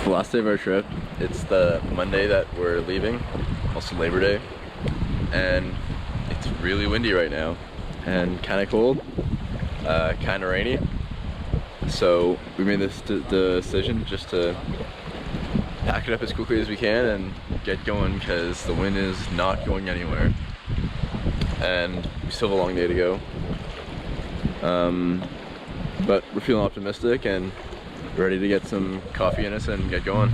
It's the last day of our trip. It's the Monday that we're leaving, also Labor Day, and it's really windy right now and kind of cold, kind of rainy. So we made this decision just to pack it up as quickly as we can and get going because the wind is not going anywhere and we still have a long day to go. But we're feeling optimistic and ready to get some coffee in us and get going.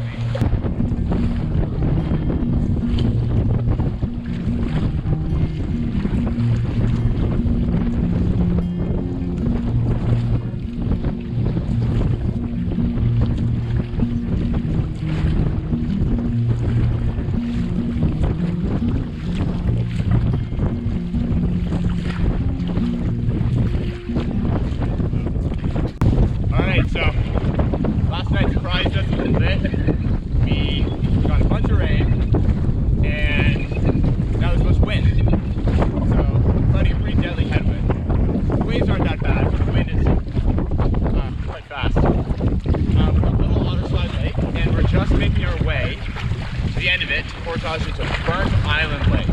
Into Burnt Island Lake,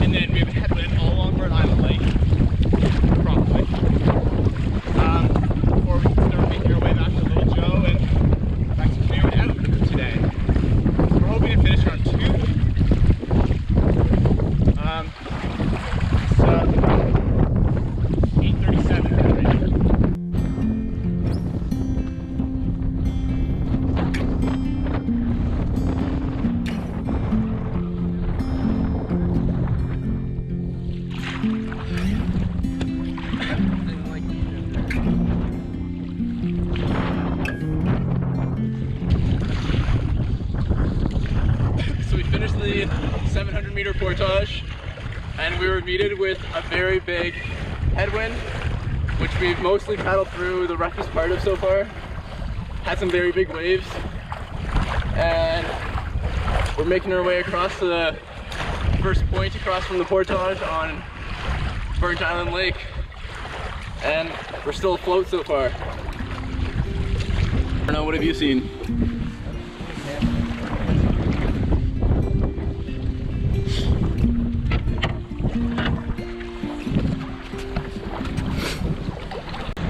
and then we have a headwind all along Burnt Island Lake, probably, before we can start making our way back to Little Joe and back to Canoe Lake today. We're hoping to finish around 2. So 8:37 right now. The 700-meter portage, and we were greeted with a very big headwind, which we've mostly paddled through the roughest part of so far. Had some very big waves, and we're making our way across to the first point across from the portage on Burnt Island Lake, and we're still afloat so far. I don't know, what have you seen?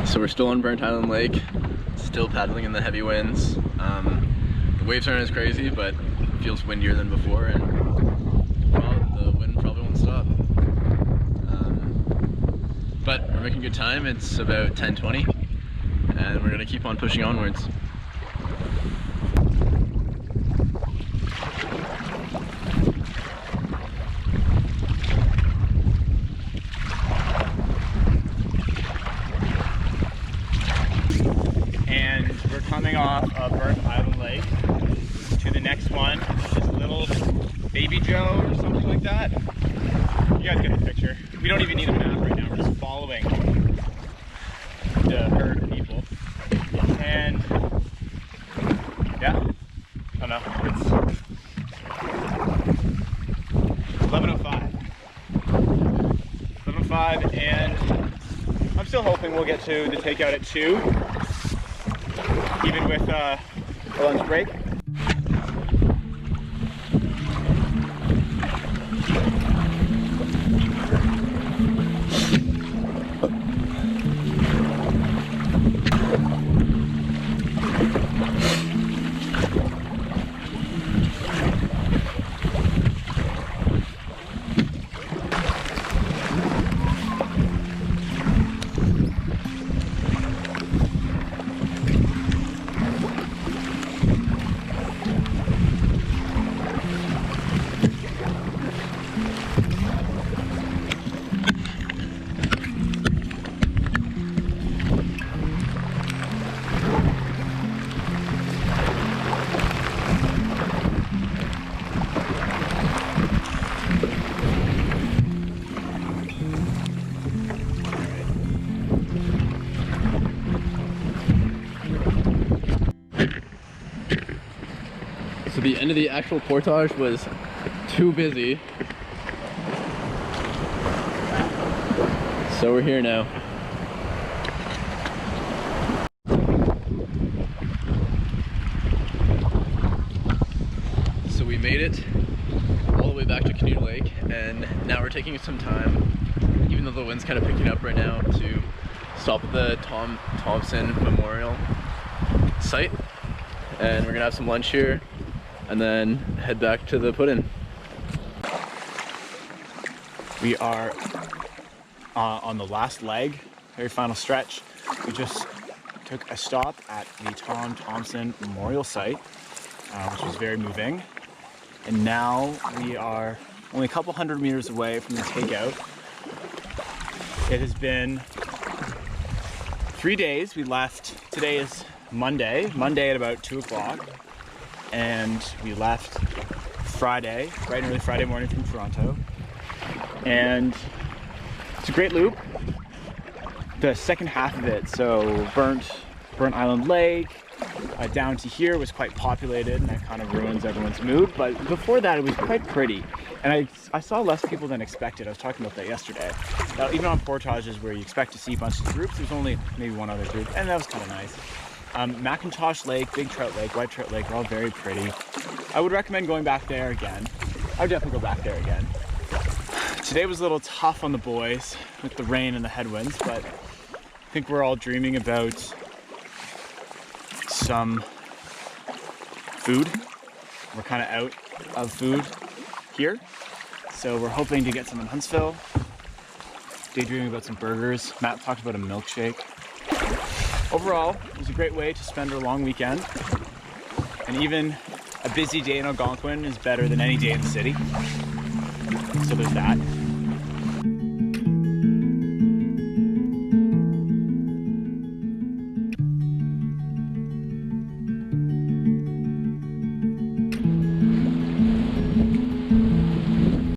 So we're still on Burnt Island Lake, still paddling in the heavy winds. The waves aren't as crazy, but it feels windier than before, and well, the wind probably won't stop. But we're making good time. It's about 10:20, and we're gonna keep on pushing onwards. We're coming off of Burnt Island Lake to the next one, this Little Baby Joe or something like that. You guys get the picture. We don't even need a map right now, we're just following the herd of people. And yeah, I don't know, it's 11:05. 11:05, and I'm still hoping we'll get to the takeout at 2. Even with a lunch break. So the end of the actual portage was too busy. So we're here now. it all the way back to Canoe Lake, and now we're taking some time, even though the wind's kind of picking up right now, to stop at the Thompson Memorial site, and we're gonna have some lunch here and then head back to the put-in. We are on the last leg, very final stretch. We just took a stop at the Tom Thompson Memorial Site, which was very moving. And now we are only a couple hundred meters away from the takeout. It has been 3 days. We left, today is Monday at about 2 o'clock. And we left Friday, bright and early Friday morning from Toronto. And it's a great loop. The second half of it, so Burnt Island Lake, down to here was quite populated, and that kind of ruins everyone's mood. But before that, it was quite pretty. And I saw less people than expected. I was talking about that yesterday. Now, even on portages where you expect to see a bunch of groups, there's only maybe one other group, and that was kind of nice. Macintosh Lake, Big Trout Lake, White Trout Lake are all very pretty. I would recommend going back there again. I would definitely go back there again. Today was a little tough on the boys with the rain and the headwinds, but I think we're all dreaming about some food. We're kind of out of food here, so we're hoping to get some in Huntsville. Daydreaming about some burgers. Matt talked about a milkshake. Overall, it was a great way to spend our long weekend, and even a busy day in Algonquin is better than any day in the city. So there's that.